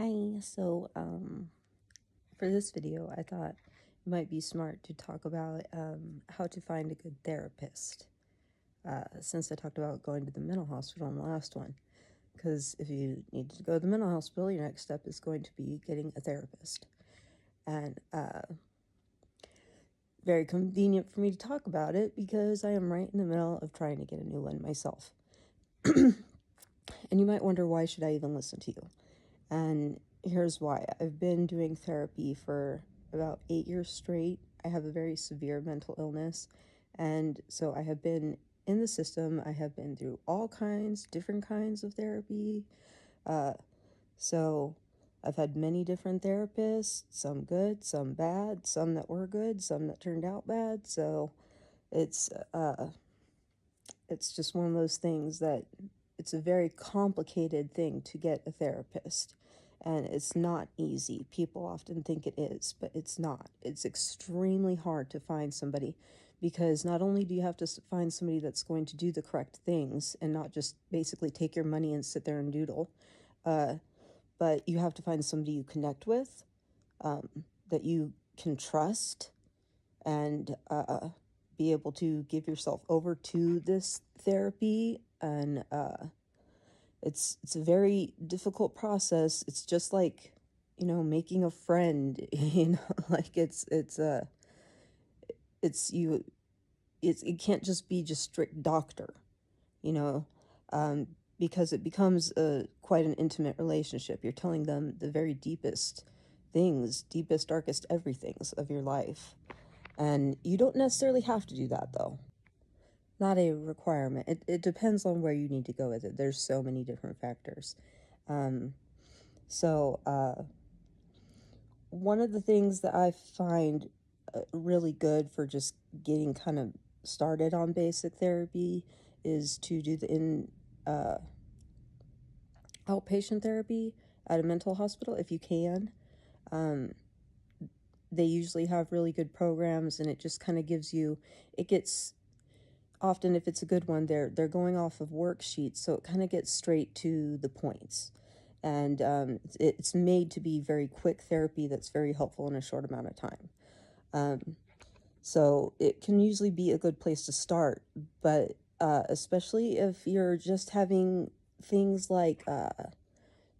Hi, for this video, I thought it might be smart to talk about how to find a good therapist. Since I talked about going to the mental hospital in the last one, because if you need to go to the mental hospital, your next step is going to be getting a therapist. And very convenient for me to talk about it because I am right in the middle of trying to get a new one myself. And you might wonder, why should I even listen to you? And here's why. I've been doing therapy for about 8 years straight. I have a very severe mental illness. And so I have been in the system. I have been through all kinds, different kinds of therapy. So I've had many different therapists, some good, some bad, some that were good, some that turned out bad. So it's it's just one of those things that it's a very complicated thing to get a therapist. And it's not easy. People often think it is, but it's not. It's extremely hard to find somebody because not only do you have to find somebody that's going to do the correct things and not just basically take your money and sit there and doodle, but you have to find somebody you connect with, that you can trust, and be able to give yourself over to this therapy. And it's a very difficult process. It's just like, making a friend. Like it can't just be just strict doctor, you know because it becomes quite an intimate relationship. You're telling them the very deepest things, deepest, darkest everythings of your life. And you don't necessarily have to do that, though. Not a requirement. It depends on where you need to go with it. There's so many different factors. Um, so, one of the things that I find really good for just getting kind of started on basic therapy is to do uh, outpatient therapy at a mental hospital if you can. They usually have really good programs, and it just kind of gives you, it gets, often if it's a good one, they're going off of worksheets, so it kind of gets straight to the points. And it's made to be very quick therapy that's very helpful in a short amount of time. So it can usually be a good place to start, but especially if you're just having things like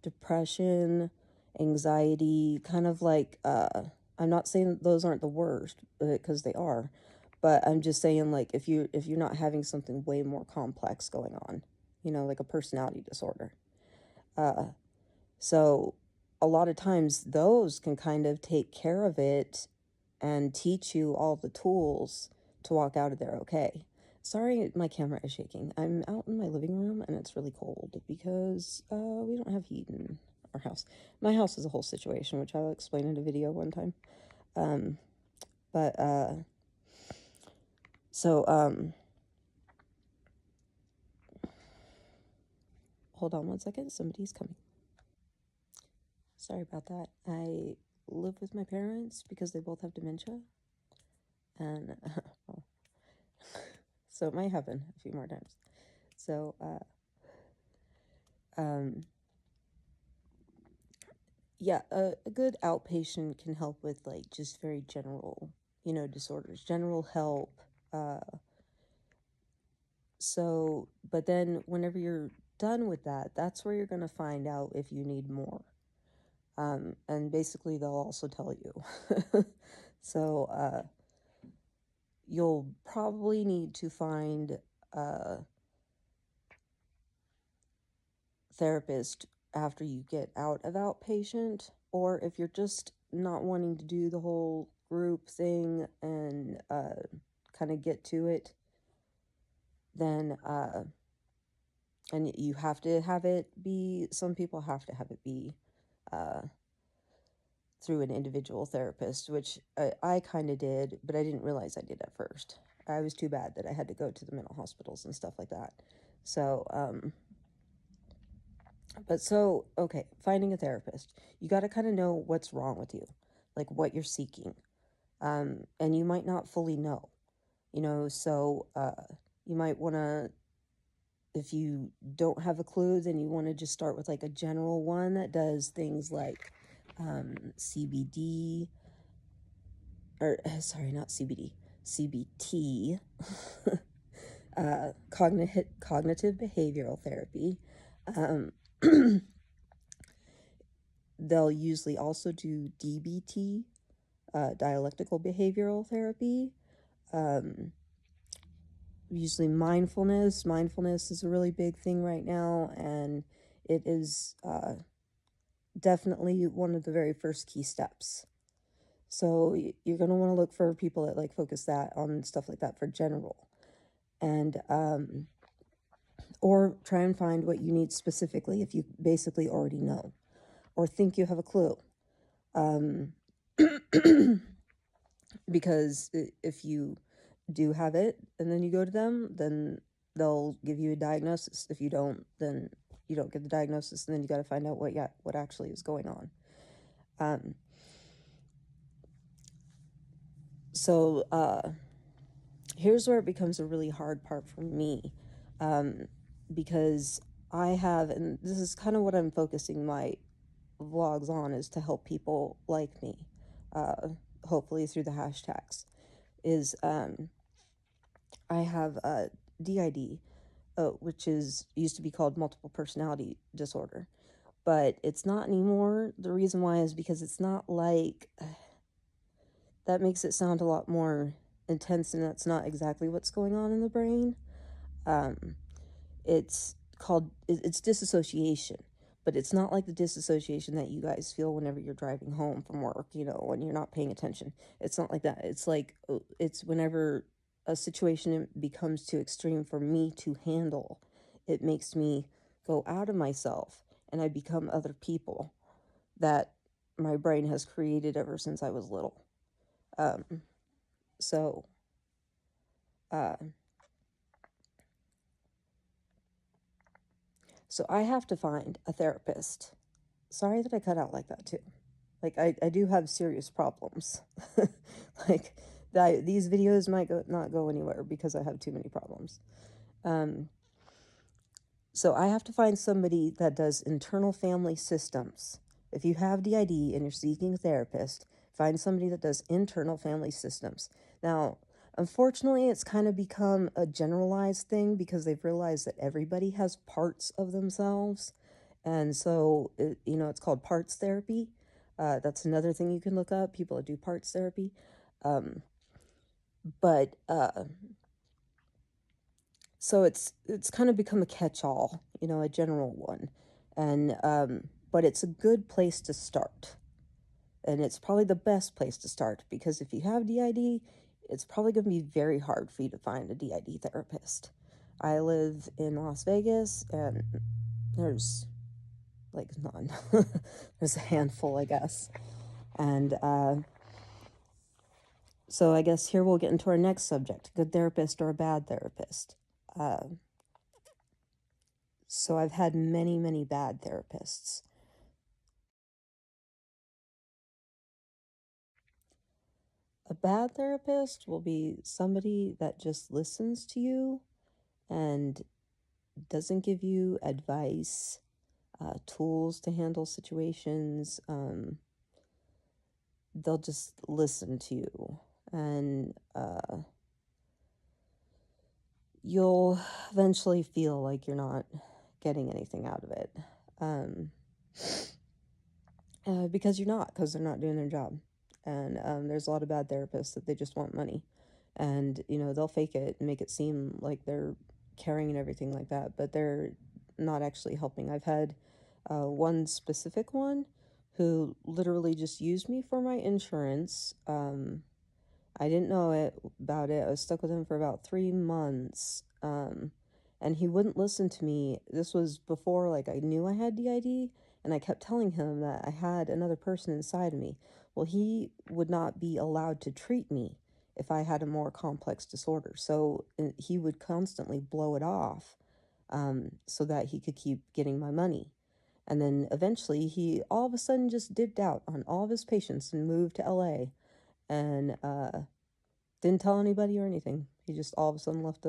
depression, anxiety, kind of like, I'm not saying that those aren't the worst, because they are, but I'm just saying, like, if you're not having something way more complex going on, like a personality disorder. So a lot of times those can kind of take care of it and teach you all the tools to walk out of there okay. Sorry, my camera is shaking. I'm out in my living room and it's really cold because we don't have heat in our house. My house is a whole situation, which I'll explain in a video one time. But so hold on one second. Somebody's coming. Sorry about that. I live with my parents because they both have dementia, and well, so it might happen a few more times. So yeah, a good outpatient can help with, like, just very general, disorders, general help. So, but then whenever you're done with that, that's where you're going to find out if you need more. And basically, they'll also tell you. So, you'll probably need to find a therapist after you get out of outpatient, or if you're just not wanting to do the whole group thing and kind of get to it, then and you have to have it be, some people have to have it be uh, through an individual therapist, which I kind of did, but I didn't realize I did at first. I was too bad that I had to go to the mental hospitals and stuff like that. So, okay, finding a therapist. You got to kind of know what's wrong with you, like what you're seeking. And you might not fully know, so you might want to if you don't have a clue, then you want to just start with like a general one that does things like CBD, or sorry, not CBD, CBT, cognitive behavioral therapy. They'll usually also do DBT, dialectical behavioral therapy. Usually mindfulness. Mindfulness is a really big thing right now, and it is definitely one of the very first key steps. So you're going to want to look for people that like focus that on stuff like that for general. And or try and find what you need specifically if you basically already know or think you have a clue. Because if you do have it and then you go to them, then they'll give you a diagnosis. If you don't, then you don't get the diagnosis, and then you got to find out what actually is going on. So here's where it becomes a really hard part for me, because I have, and this is kind of what I'm focusing my vlogs on, is to help people like me, hopefully through the hashtags, is I have a DID, which used to be called multiple personality disorder, but it's not anymore. The reason why is because it's not like, that makes it sound a lot more intense, and that's not exactly what's going on in the brain. It's disassociation, but it's not like the disassociation that you guys feel whenever you're driving home from work, when you're not paying attention. It's not like that. It's like, it's whenever a situation becomes too extreme for me to handle, it makes me go out of myself and I become other people that my brain has created ever since I was little. So I have to find a therapist. Sorry that I cut out like that too. Like, I do have serious problems. Like, these videos might not go anywhere because I have too many problems. So I have to find somebody that does internal family systems. If you have DID and you're seeking a therapist, find somebody that does internal family systems. Now, unfortunately, it's kind of become a generalized thing because they've realized that everybody has parts of themselves. And so, it's called parts therapy. That's another thing you can look up, people that do parts therapy. But so it's kind of become a catch-all, a general one. And but it's a good place to start. And it's probably the best place to start, because if you have DID, it's probably going to be very hard for you to find a DID therapist. I live in Las Vegas, and there's like none. There's a handful, I guess. And so I guess here we'll get into our next subject, good therapist or a bad therapist. So I've had many, many bad therapists. A bad therapist will be somebody that just listens to you and doesn't give you advice, tools to handle situations. They'll just listen to you, and you'll eventually feel like you're not getting anything out of it. Because they're not doing their job. And there's a lot of bad therapists that they just want money. And, they'll fake it and make it seem like they're caring and everything like that, but they're not actually helping. I've had one specific one who literally just used me for my insurance. I didn't know about it. I was stuck with him for about 3 months. And he wouldn't listen to me. This was before, like, I knew I had DID, and I kept telling him that I had another person inside of me. Well, he would not be allowed to treat me if I had a more complex disorder. So he would constantly blow it off, so that he could keep getting my money. And then eventually he all of a sudden just dipped out on all of his patients and moved to LA, and didn't tell anybody or anything. He just all of a sudden left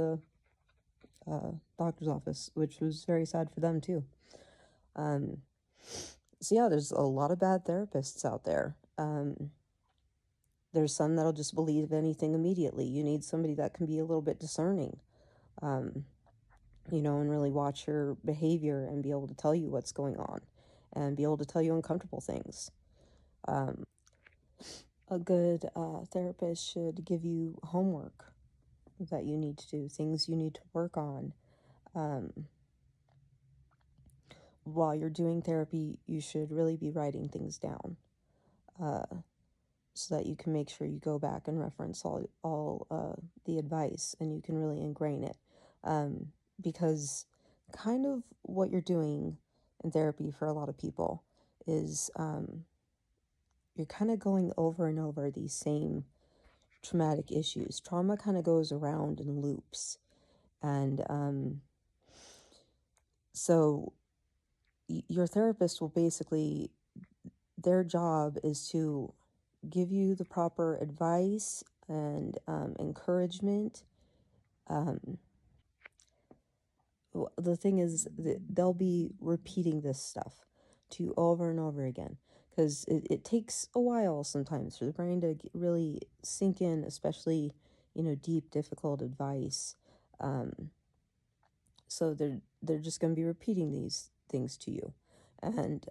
doctor's office, which was very sad for them too. So yeah, there's a lot of bad therapists out there. There's some that'll just believe anything immediately. You need somebody that can be a little bit discerning, and really watch your behavior and be able to tell you what's going on and be able to tell you uncomfortable things. A good therapist should give you homework that you need to do, things you need to work on. While you're doing therapy, you should really be writing things down, so that you can make sure you go back and reference all the advice and you can really ingrain it. Because kind of what you're doing in therapy for a lot of people is you're kind of going over and over these same traumatic issues. Trauma kind of goes around in loops. And so your therapist will basically, their job is to give you the proper advice and encouragement. The thing is that they'll be repeating this stuff to you over and over again, because it takes a while sometimes for the brain to really sink in, especially, deep, difficult advice. So they're just going to be repeating these things to you. And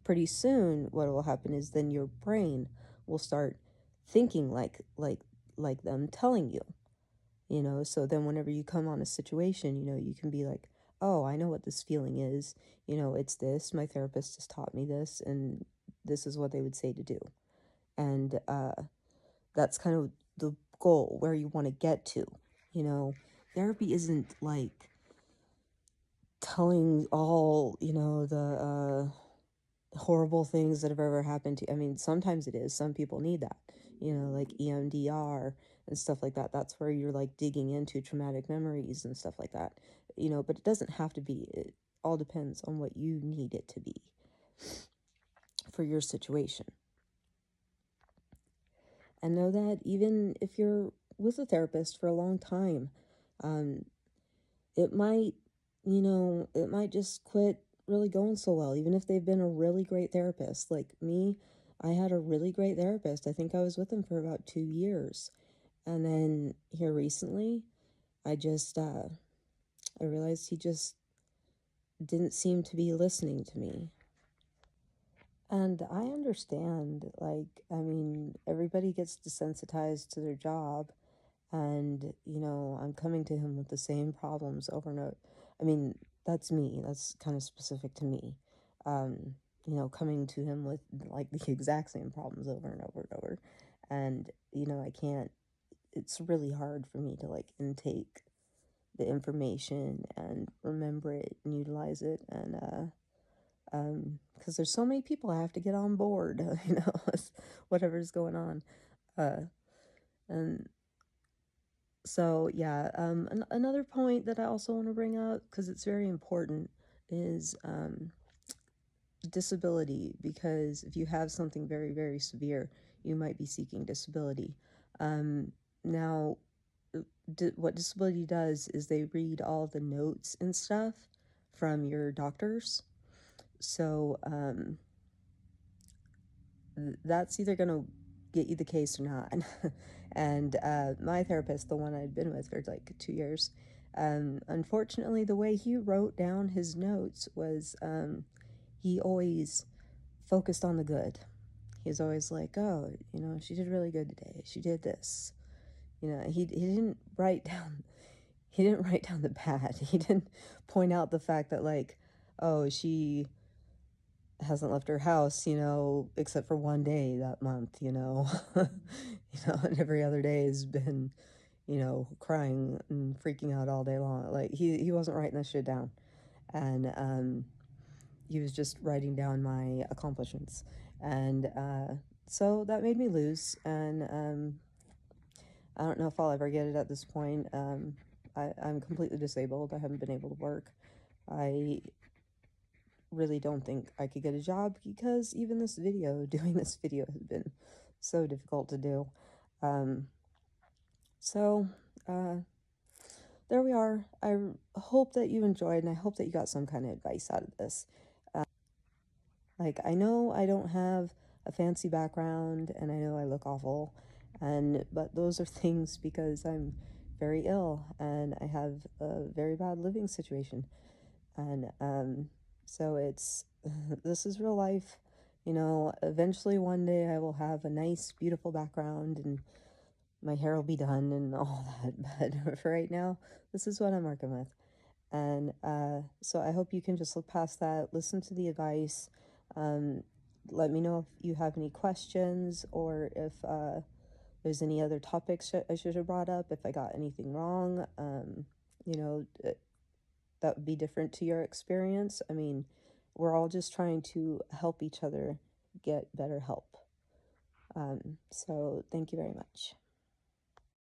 pretty soon what will happen is then your brain will start thinking like them telling you. So then whenever you come on a situation, you can be like, oh, I know what this feeling is. It's this. My therapist has taught me this, and this is what they would say to do. And that's kind of the goal, where you want to get to. Therapy isn't like telling all, the horrible things that have ever happened to you. I mean, sometimes it is. Some people need that, like EMDR and stuff like that. That's where you're like digging into traumatic memories and stuff like that, but it doesn't have to be. It all depends on what you need it to be for your situation. And know that even if you're with a therapist for a long time, it might, it might just quit really going so well, even if they've been a really great therapist. Like me, I had a really great therapist. I think I was with him for about 2 years. And then here recently, I just, I realized he just didn't seem to be listening to me. And I understand, like, I mean, everybody gets desensitized to their job. And, I'm coming to him with the same problems over and over. I mean, that's me. That's kind of specific to me. Coming to him with like the exact same problems over and over and over. And, I can't, it's really hard for me to like intake the information and remember it and utilize it. And, because there's so many people I have to get on board, with whatever's going on. And so, yeah, another point that I also want to bring up, because it's very important, is disability. Because if you have something very, very severe, you might be seeking disability. Now, what disability does is they read all the notes and stuff from your doctors. So that's either going to get you the case or not. And my therapist, the one I'd been with for like 2 years, unfortunately, the way he wrote down his notes was he always focused on the good. He was always like, oh, she did really good today. She did this. He didn't write down the bad. He didn't point out the fact that, like, oh, she hasn't left her house, except for one day that month, and every other day has been, crying and freaking out all day long. Like, he wasn't writing this shit down. And he was just writing down my accomplishments. And so that made me lose. And I don't know if I'll ever get it at this point. I'm completely disabled. I haven't been able to work. I really don't think I could get a job, because even doing this video has been so difficult to do. So there we are. Hope that you enjoyed, and I hope that you got some kind of advice out of this. Like, I know I don't have a fancy background, and I know I look awful, but those are things because I'm very ill and I have a very bad living situation. And so it's this is real life. You know, eventually one day I will have a nice, beautiful background and my hair will be done and all that. But for right now, this is what I'm working with. And so I hope you can just look past that, listen to the advice. Um, Let me know if you have any questions or if there's any other topics I should have brought up, if I got anything wrong. You know, that would be different to your experience. I mean, we're all just trying to help each other get better help. So thank you very much.